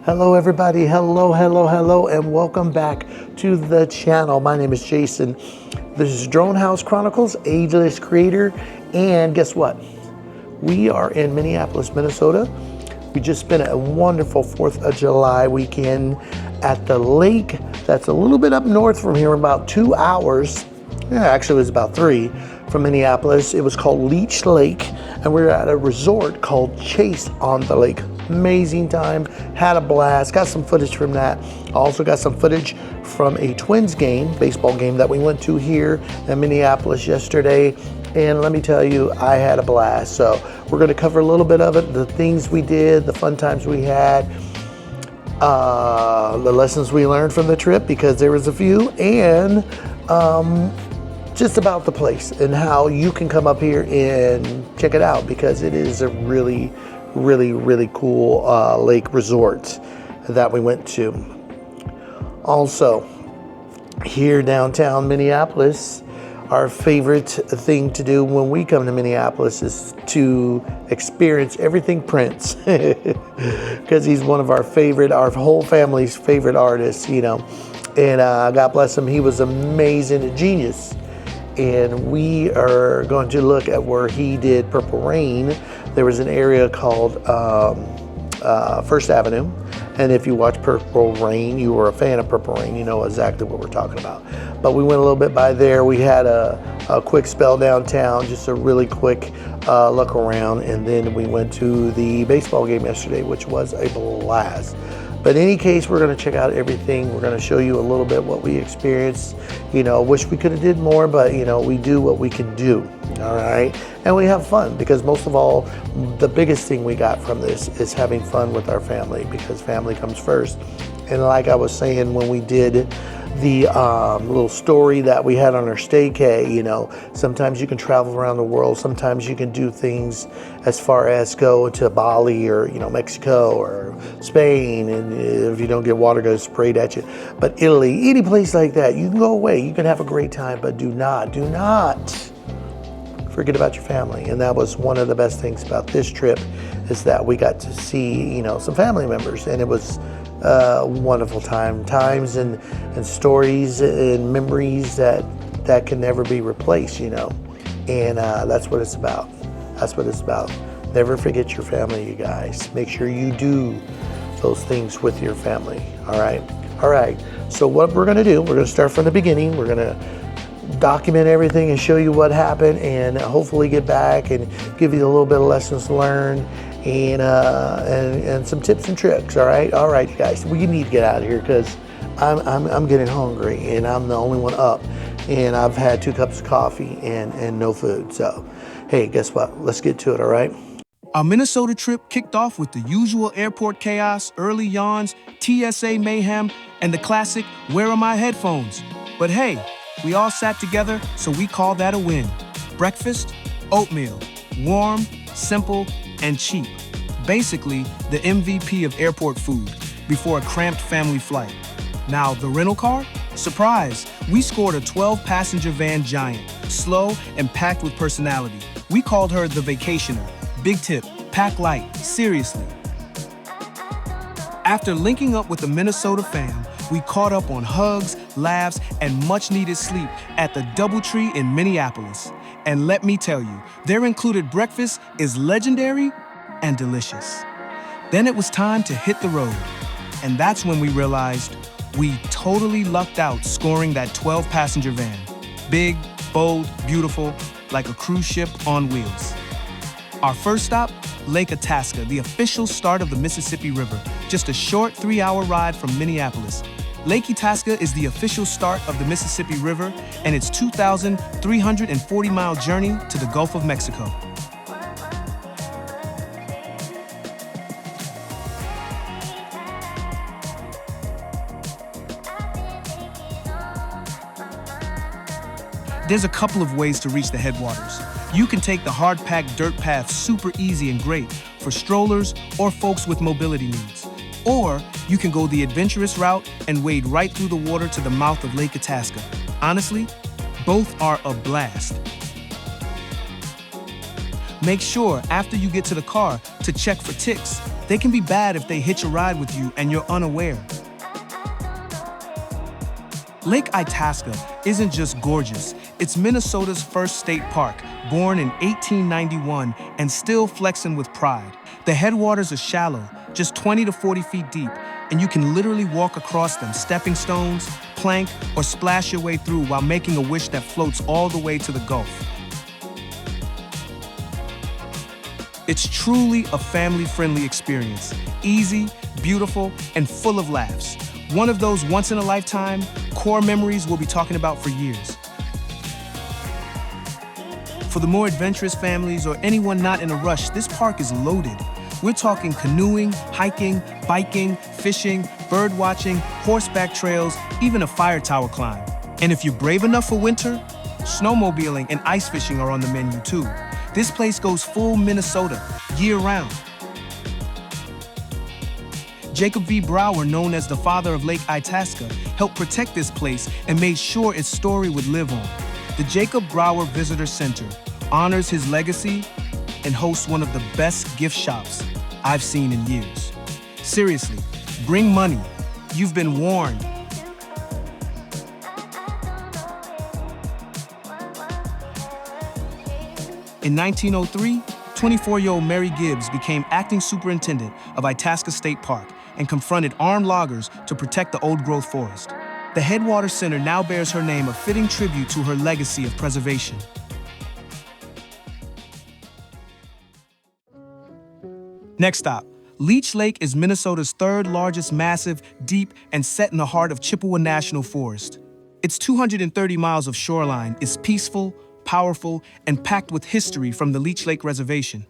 Hello, everybody. Hello, and welcome back to the channel. My name is Jason. This is Drone House Chronicles, Ageless Creator, and guess what? We are in Minneapolis, Minnesota. We just spent a wonderful 4th of July weekend at the lake that's a little bit up north from here, about 2 hours. Yeah, actually, it was about 3 from Minneapolis. It was called Leech Lake, and we were at a resort called Chase on the Lake. Amazing time, had a blast, got some footage from that. Also got some footage from a Twins game, baseball game that we went to here in Minneapolis yesterday. And let me tell you, I had a blast. So we're gonna cover a little bit of it, the things we did, the fun times we had, the lessons we learned from the trip, because there was a few, and just about the place and how you can come up here and check it out, because it is a really cool lake resort that we went to. Also, here downtown Minneapolis, our favorite thing to do when we come to Minneapolis is to experience everything Prince, because he's one of our whole family's favorite artists, you know. And God bless him, he was amazing, a genius. And we are going to look at where he did Purple Rain. There was an area called First Avenue. And if you watch Purple Rain, you were a fan of Purple Rain, you know exactly what we're talking about. But we went a little bit by there. We had a quick spell downtown, just a really quick look around. And then we went to the baseball game yesterday, which was a blast. But in any case, we're going to check out everything. We're going to show you a little bit what we experienced. You know, wish we could have did more, but you know, we do what we can do. All right. And we have fun, because most of all, the biggest thing we got from this is having fun with our family, because family comes first. And like I was saying, when we did the little story that we had on our staycay, you know, sometimes you can travel around the world. Sometimes you can do things as far as go to Bali or, you know, Mexico or Spain. And if you don't get water goes sprayed at you. But Italy, any place like that, you can go away. You can have a great time, but do not forget about your family. And that was one of the best things about this trip, is that we got to see, you know, some family members, and it was wonderful times and stories and memories that can never be replaced, you know. And that's what it's about. That's what it's about. Never forget your family, you guys. Make sure you do those things with your family. All right. So what we're gonna do, we're gonna start from the beginning. We're gonna document everything and show you what happened, and hopefully get back and give you a little bit of lessons learned and some tips and tricks. All right, you guys, we need to get out of here, because I'm getting hungry, and I'm the only one up, and I've had 2 cups of coffee and no food. So hey, guess what, let's get to it. All right. Our Minnesota trip kicked off with the usual airport chaos, early yawns, TSA mayhem, and the classic "where are my headphones?" But hey, we all sat together, so we call that a win. Breakfast, oatmeal, warm, simple, and cheap. Basically, the MVP of airport food before a cramped family flight. Now, the rental car? Surprise! We scored a 12-passenger van giant, slow and packed with personality. We called her the Vacationer. Big tip, pack light, seriously. After linking up with the Minnesota fam, we caught up on hugs, laughs, and much-needed sleep at the DoubleTree in Minneapolis. And let me tell you, their included breakfast is legendary and delicious. Then it was time to hit the road. And that's when we realized we totally lucked out scoring that 12-passenger van. Big, bold, beautiful, like a cruise ship on wheels. Our first stop, Lake Itasca, the official start of the Mississippi River, just a short 3-hour ride from Minneapolis. Lake Itasca is the official start of the Mississippi River and its 2,340-mile journey to the Gulf of Mexico. There's a couple of ways to reach the headwaters. You can take the hard-packed dirt path super easy and great for strollers or folks with mobility needs. Or you can go the adventurous route and wade right through the water to the mouth of Lake Itasca. Honestly, both are a blast. Make sure, after you get to the car, to check for ticks. They can be bad if they hitch a ride with you and you're unaware. Lake Itasca isn't just gorgeous, it's Minnesota's first state park, born in 1891 and still flexing with pride. The headwaters are shallow, just 20 to 40 feet deep, and you can literally walk across them, stepping stones, plank, or splash your way through while making a wish that floats all the way to the Gulf. It's truly a family-friendly experience, easy, beautiful, and full of laughs. One of those once-in-a-lifetime core memories we'll be talking about for years. For the more adventurous families or anyone not in a rush, this park is loaded. We're talking canoeing, hiking, biking, fishing, bird watching, horseback trails, even a fire tower climb. And if you're brave enough for winter, snowmobiling and ice fishing are on the menu too. This place goes full Minnesota, year-round. Jacob V. Brower, known as the father of Lake Itasca, helped protect this place and made sure its story would live on. The Jacob Brower Visitor Center honors his legacy and hosts one of the best gift shops I've seen in years. Seriously, bring money. You've been warned. In 1903, 24-year-old Mary Gibbs became acting superintendent of Itasca State Park and confronted armed loggers to protect the old-growth forest. The Headwater Center now bears her name, a fitting tribute to her legacy of preservation. Next stop, Leech Lake is Minnesota's third largest massive, deep, and set in the heart of Chippewa National Forest. Its 230 miles of shoreline is peaceful, powerful, and packed with history from the Leech Lake Reservation.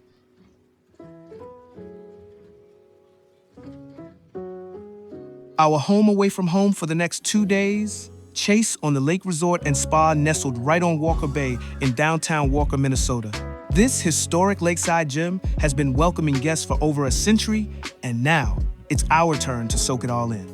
Our home away from home for the next 2 days, Chase on the Lake Resort and Spa nestled right on Walker Bay in downtown Walker, Minnesota. This historic lakeside gem has been welcoming guests for over a century, and now it's our turn to soak it all in.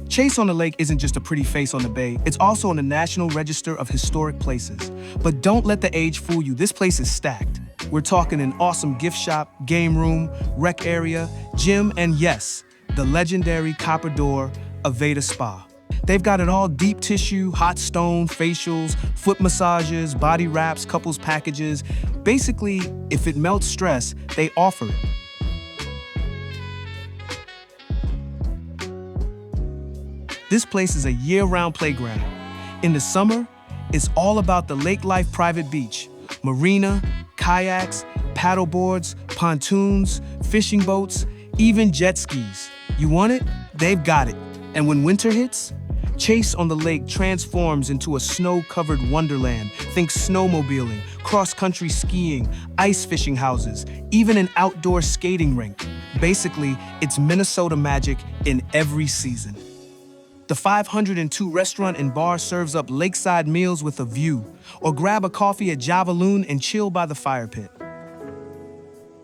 Chase on the Lake isn't just a pretty face on the bay, it's also on the National Register of Historic Places. But don't let the age fool you, this place is stacked. We're talking an awesome gift shop, game room, rec area, gym, and yes, the legendary Copper Door Aveda Spa. They've got it all: deep tissue, hot stone, facials, foot massages, body wraps, couples packages. Basically, if it melts stress, they offer it. This place is a year-round playground. In the summer, it's all about the Lake Life private beach, marina, kayaks, paddle boards, pontoons, fishing boats, even jet skis. You want it? They've got it. And when winter hits, Chase on the Lake transforms into a snow-covered wonderland. Think snowmobiling, cross-country skiing, ice fishing houses, even an outdoor skating rink. Basically, it's Minnesota magic in every season. The 502 Restaurant and Bar serves up lakeside meals with a view, or grab a coffee at Javaloon and chill by the fire pit.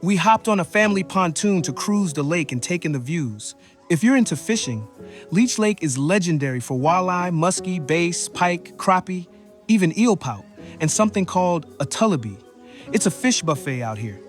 We hopped on a family pontoon to cruise the lake and take in the views. If you're into fishing, Leech Lake is legendary for walleye, muskie, bass, pike, crappie, even eel pout, and something called a tullibee. It's a fish buffet out here.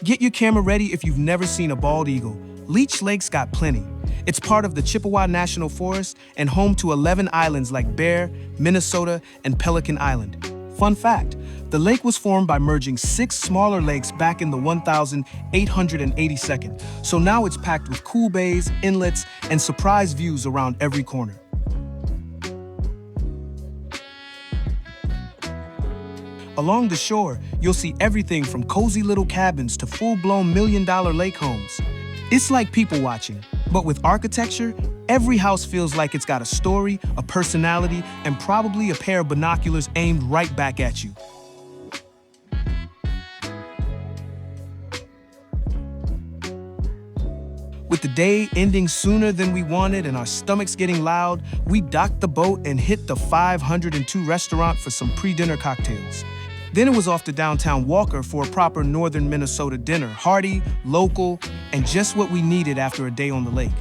Get your camera ready if you've never seen a bald eagle. Leech Lake's got plenty. It's part of the Chippewa National Forest and home to 11 islands like Bear, Minnesota, and Pelican Island. Fun fact, the lake was formed by merging 6 smaller lakes back in the 1882nd, so now it's packed with cool bays, inlets, and surprise views around every corner. Along the shore, you'll see everything from cozy little cabins to full-blown million-dollar lake homes. It's like people watching, but with architecture, every house feels like it's got a story, a personality, and probably a pair of binoculars aimed right back at you. With the day ending sooner than we wanted and our stomachs getting loud, we docked the boat and hit the 502 restaurant for some pre-dinner cocktails. Then it was off to downtown Walker for a proper northern Minnesota dinner, hearty, local, and just what we needed after a day on the lake.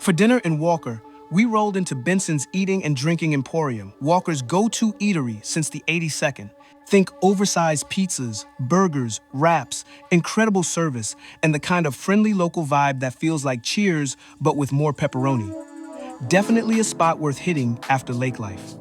For dinner in Walker, we rolled into Benson's Eating and Drinking Emporium, Walker's go-to eatery since the 82nd. Think oversized pizzas, burgers, wraps, incredible service, and the kind of friendly local vibe that feels like Cheers, but with more pepperoni. Definitely a spot worth hitting after lake life.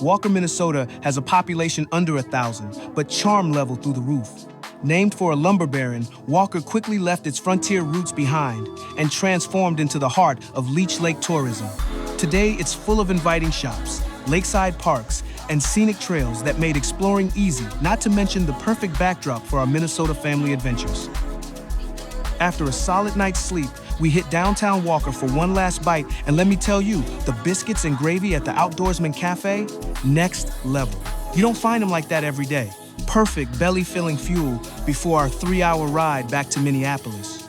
Walker, Minnesota has a population under 1,000, but charm level through the roof. Named for a lumber baron, Walker quickly left its frontier roots behind and transformed into the heart of Leech Lake tourism. Today, it's full of inviting shops, lakeside parks, and scenic trails that made exploring easy, not to mention the perfect backdrop for our Minnesota family adventures. After a solid night's sleep, we hit downtown Walker for one last bite, and let me tell you, the biscuits and gravy at the Outdoorsman Cafe, next level. You don't find them like that every day. Perfect belly-filling fuel before our 3-hour ride back to Minneapolis.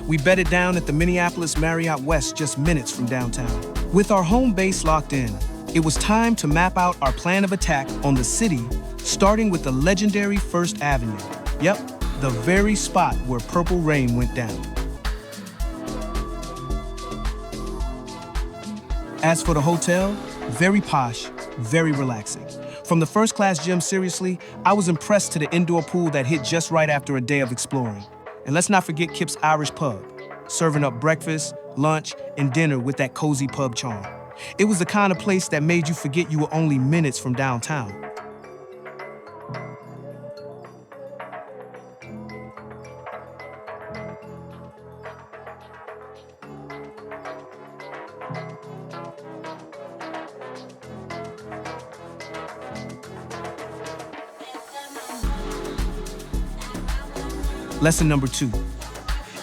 We bedded down at the Minneapolis Marriott West just minutes from downtown. With our home base locked in, it was time to map out our plan of attack on the city, starting with the legendary First Avenue. Yep, the very spot where Purple Rain went down. As for the hotel, very posh, very relaxing. From the first-class gym, seriously, I was impressed to the indoor pool that hit just right after a day of exploring. And let's not forget Kip's Irish Pub, serving up breakfast, lunch, and dinner with that cozy pub charm. It was the kind of place that made you forget you were only minutes from downtown. Lesson number 2,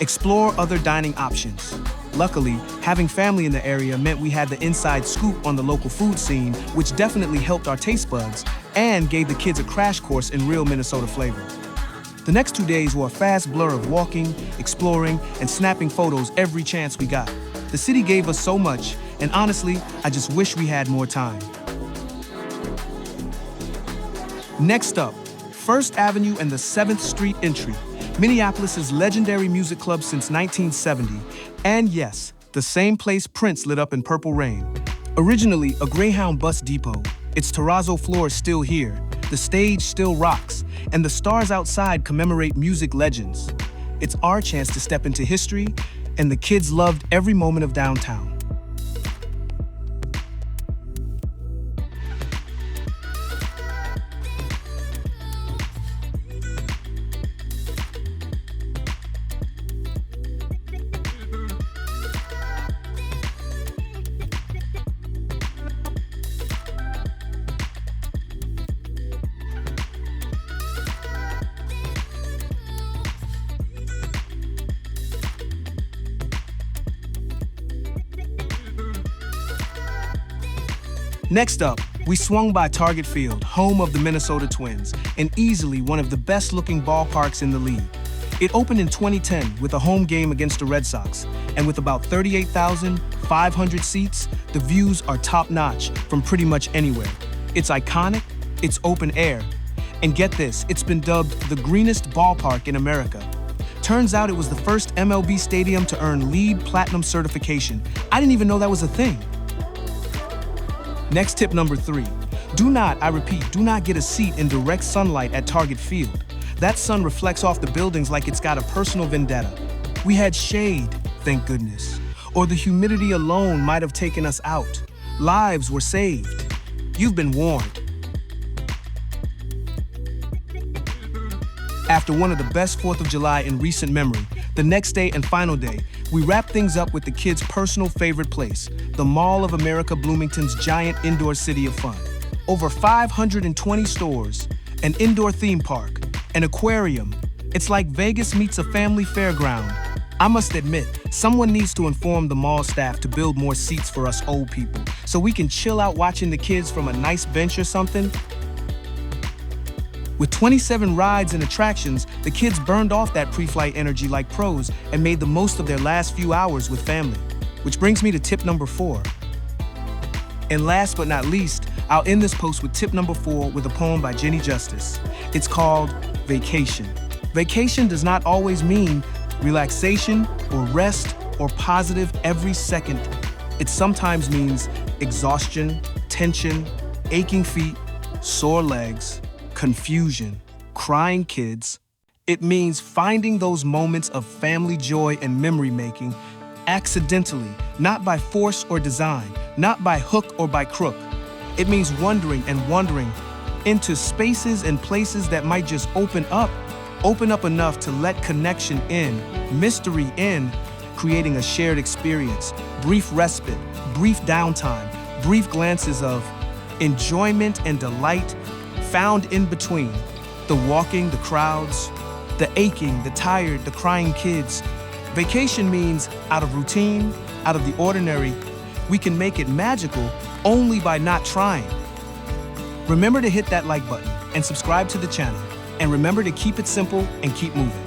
explore other dining options. Luckily, having family in the area meant we had the inside scoop on the local food scene, which definitely helped our taste buds and gave the kids a crash course in real Minnesota flavor. The next 2 days were a fast blur of walking, exploring, and snapping photos every chance we got. The city gave us so much, and honestly, I just wish we had more time. Next up, First Avenue and the 7th Street entry. Minneapolis' legendary music club since 1970, and yes, the same place Prince lit up in Purple Rain. Originally a Greyhound bus depot, its terrazzo floor is still here, the stage still rocks, and the stars outside commemorate music legends. It's our chance to step into history, and the kids loved every moment of downtown. Next up, we swung by Target Field, home of the Minnesota Twins, and easily one of the best-looking ballparks in the league. It opened in 2010 with a home game against the Red Sox, and with about 38,500 seats, the views are top-notch from pretty much anywhere. It's iconic, it's open air, and get this, it's been dubbed the greenest ballpark in America. Turns out it was the first MLB stadium to earn LEED Platinum certification. I didn't even know that was a thing. Next tip number 3, do not get a seat in direct sunlight at Target Field. That sun reflects off the buildings like it's got a personal vendetta. We had shade, thank goodness, or the humidity alone might have taken us out. Lives were saved. You've been warned. After one of the best 4th of July in recent memory, the next day and final day, we wrap things up with the kids' personal favorite place, the Mall of America Bloomington's giant indoor city of fun. Over 520 stores, an indoor theme park, an aquarium. It's like Vegas meets a family fairground. I must admit, someone needs to inform the mall staff to build more seats for us old people so we can chill out watching the kids from a nice bench or something. With 27 rides and attractions, the kids burned off that pre-flight energy like pros and made the most of their last few hours with family. Which brings me to tip number 4. And last but not least, I'll end this post with tip number 4 with a poem by Jenny Justice. It's called Vacation. Vacation does not always mean relaxation or rest or positive every second. It sometimes means exhaustion, tension, aching feet, sore legs, confusion, crying kids. It means finding those moments of family joy and memory making accidentally, not by force or design, not by hook or by crook. It means wandering into spaces and places that might just open up enough to let connection in, mystery in, creating a shared experience, brief respite, brief downtime, brief glances of enjoyment and delight found in between. The walking, the crowds, the aching, the tired, the crying kids. Vacation means out of routine, out of the ordinary. We can make it magical only by not trying. Remember to hit that like button and subscribe to the channel. And remember to keep it simple and keep moving.